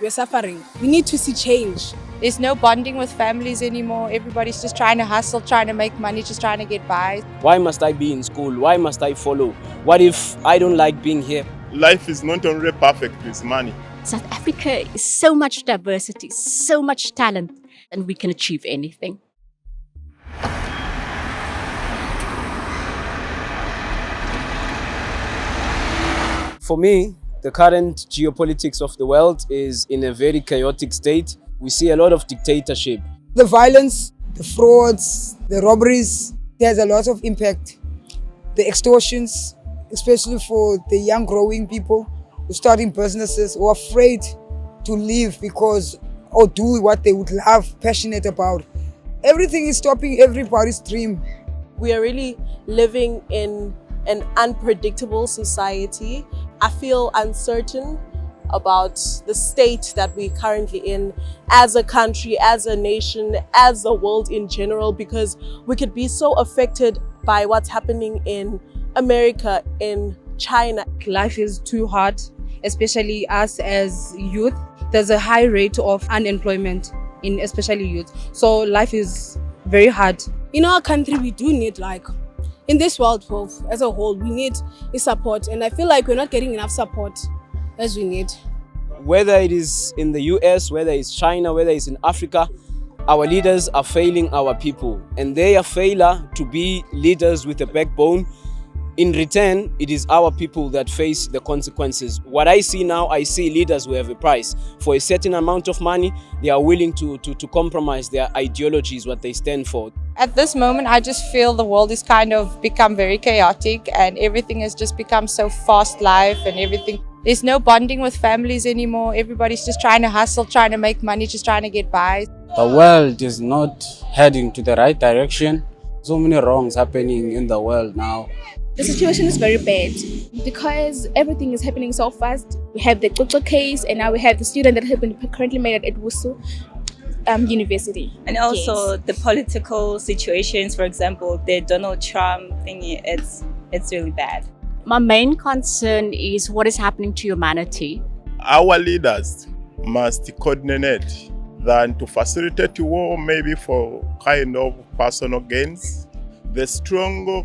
we're suffering. We need to see change. There's no bonding with families anymore. Everybody's just trying to hustle, trying to make money, just trying to get by. Why must I be in school? Why must I follow? What if I don't like being here? Life is not only perfect with money. South Africa is so much diversity, so much talent, and we can achieve anything. For me, the current geopolitics of the world is in a very chaotic state. We see a lot of dictatorship. The violence, the frauds, the robberies, there's a lot of impact. The extortions, especially for the young growing people who starting businesses who are afraid to leave because or do what they would love, passionate about. Everything is stopping everybody's dream. We are really living in an unpredictable society. I feel uncertain about the state that we're currently in as a country, as a nation, as a world in general, because we could be so affected by what's happening in America, in China. Life is too hard, especially us as youth. There's a high rate of unemployment in especially youth. So life is very hard. In our country, we do need in this world as a whole, we need support. And I feel like we're not getting enough support as we need. Whether it is in the US, whether it's China, whether it's in Africa, our leaders are failing our people. And they are failure to be leaders with a backbone. In return, it is our people that face the consequences. What I see now, I see leaders who have a price. For a certain amount of money, they are willing to compromise their ideologies, what they stand for. At this moment, I just feel the world is kind of become very chaotic and everything has just become so fast life and everything. There's no bonding with families anymore. Everybody's just trying to hustle, trying to make money, just trying to get by. The world is not heading to the right direction. So many wrongs happening in the world now. The situation is very bad because everything is happening so fast. We have the Coco case and now we have the student that has been currently made at Wusu University. And also the political situations, for example, the Donald Trump thingy, it's really bad. My main concern is what is happening to humanity. Our leaders must coordinate than to facilitate war, maybe for kind of personal gains. The strong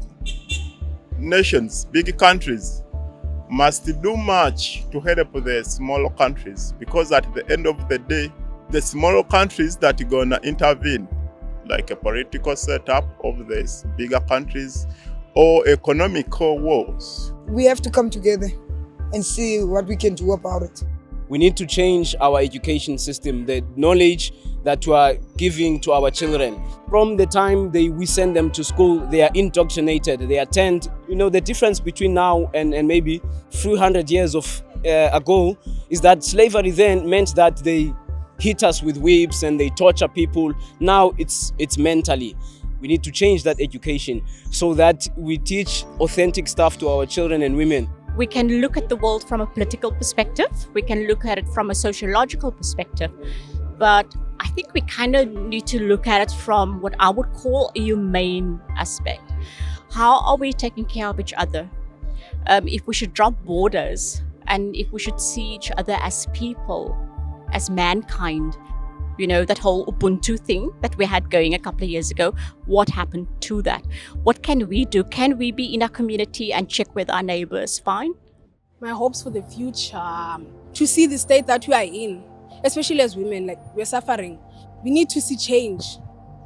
nations, big countries, must do much to help the smaller countries, because at the end of the day, the smaller countries that are gonna intervene, like a political setup of these bigger countries or economical wars. We have to come together and see what we can do about it. We need to change our education system, the knowledge that we are giving to our children. From the time we send them to school, they are indoctrinated, they attend. The difference between now and maybe 300 years ago is that slavery then meant that they hit us with whips and they torture people. Now it's mentally. We need to change that education so that we teach authentic stuff to our children and women. We can look at the world from a political perspective. We can look at it from a sociological perspective. But I think we kind of need to look at it from what I would call a humane aspect. How are we taking care of each other? If we should drop borders and if we should see each other as people, as mankind, that whole Ubuntu thing that we had going a couple of years ago, what happened to that? What can we do? Can we be in our community and check with our neighbors? Fine. My hopes for the future, to see the state that we are in, especially as women, we're suffering. We need to see change.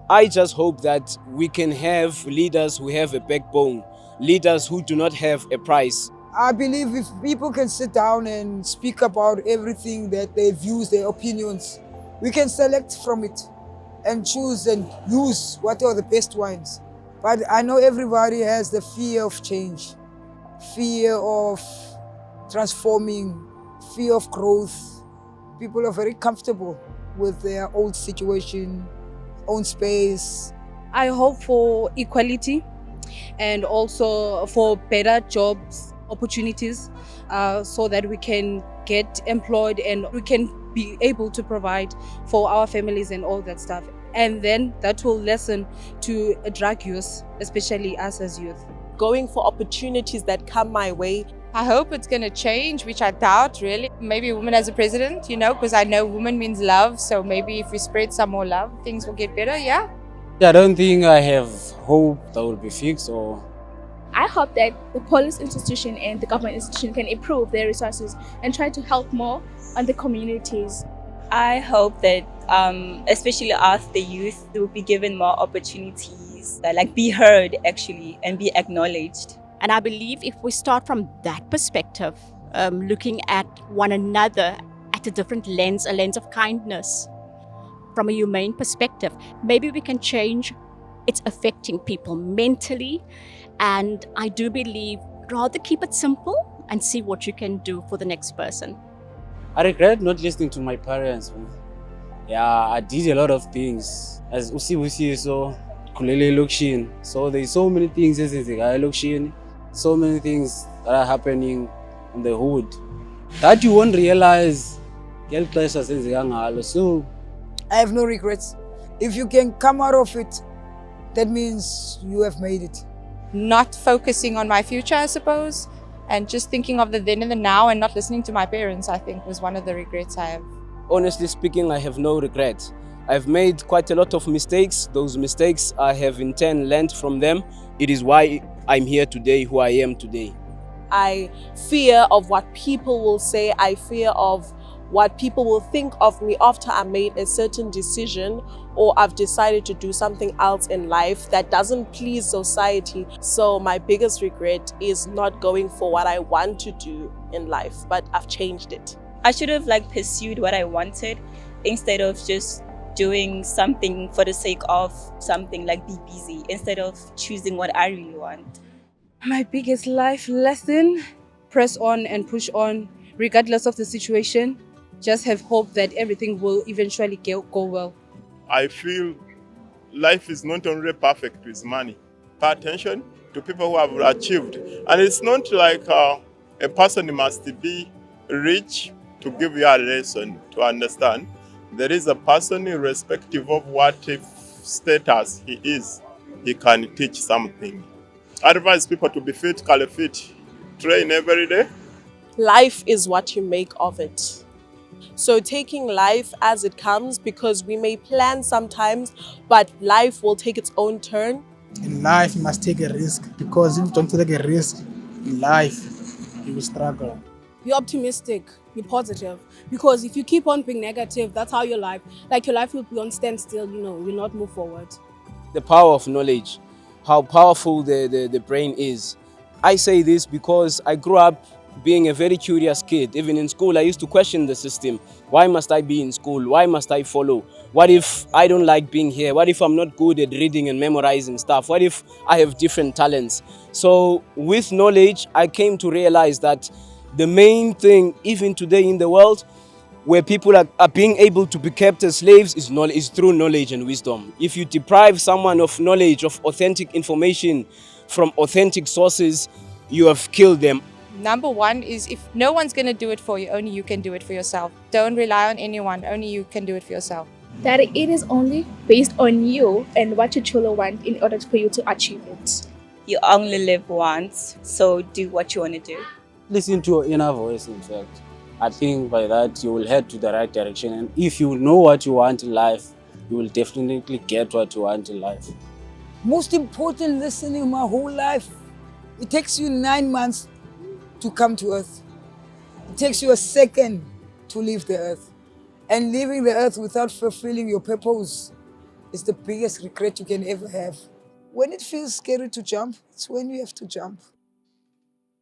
I just hope that we can have leaders who have a backbone, leaders who do not have a price. I believe if people can sit down and speak about everything, that their views, their opinions, we can select from it and choose and use what are the best ones. But I know everybody has the fear of change, fear of transforming, fear of growth. People are very comfortable with their old situation, own space. I hope for equality and also for better jobs, opportunities, so that we can get employed and we can be able to provide for our families and all that stuff. And then that will lessen to drug use, especially us as youth. Going for opportunities that come my way. I hope it's going to change, which I doubt really. Maybe a woman as a president, because I know woman means love. So maybe if we spread some more love, things will get better. Yeah. I don't think I have hope that will be fixed or I hope that the police institution and the government institution can improve their resources and try to help more on the communities. I hope that, especially us, the youth, will be given more opportunities, like be heard actually and be acknowledged. And I believe if we start from that perspective, looking at one another at a different lens, a lens of kindness, from a humane perspective, maybe we can change. It's affecting people mentally. And I do believe rather keep it simple and see what you can do for the next person. I regret not listening to my parents, man. Yeah, I did a lot of things. As usi so kulele lokshin. So there's so many things as lokshin, so many things that are happening in the hood that you won't realize. So I have no regrets. If you can come out of it, that means you have made it. Not focusing on my future, I suppose, and just thinking of the then and the now and not listening to my parents, I think was one of the regrets I have. Honestly speaking, I have no regrets. I've made quite a lot of mistakes. Those mistakes I have in turn learned from them. It is why I'm here today, who I am today. I fear of what people will say. I fear of what people will think of me after I made a certain decision or I've decided to do something else in life that doesn't please society. So my biggest regret is not going for what I want to do in life, but I've changed it. I should have pursued what I wanted instead of just doing something for the sake of something, like be busy, instead of choosing what I really want. My biggest life lesson: press on and push on, regardless of the situation. Just have hope that everything will eventually go well. I feel life is not only perfect with money. Pay attention to people who have achieved. And it's not like a person must be rich to give you a lesson to understand. There is a person, irrespective of what status he is, he can teach something. I advise people to be physically fit, train every day. Life is what you make of it. So taking life as it comes, because we may plan sometimes, but life will take its own turn. In life, you must take a risk, because if you don't take a risk in life, you will struggle. Be optimistic, be positive, because if you keep on being negative, that's how your life will be on standstill, will not move forward. The power of knowledge, how powerful the brain is. I say this because I grew up being a very curious kid. Even in school, I used to question the system. Why must I be in school? Why must I follow? What if I don't like being here? What if I'm not good at reading and memorizing stuff? What if I have different talents? So with knowledge, I came to realize that the main thing, even today in the world, where people are being able to be kept as slaves is through knowledge and wisdom. If you deprive someone of knowledge, of authentic information from authentic sources, you have killed them. Number one is, if no one's going to do it for you, only you can do it for yourself. Don't rely on anyone, only you can do it for yourself. That it is only based on you and what you truly want in order for you to achieve it. You only live once, so do what you want to do. listen to your inner voice, in fact. I think by that you will head to the right direction. And if you know what you want in life, you will definitely get what you want in life. Most important lesson in my whole life, it takes you 9 months to come to earth. It takes you a second to leave the earth. And leaving the earth without fulfilling your purpose is the biggest regret you can ever have. When it feels scary to jump, it's when you have to jump.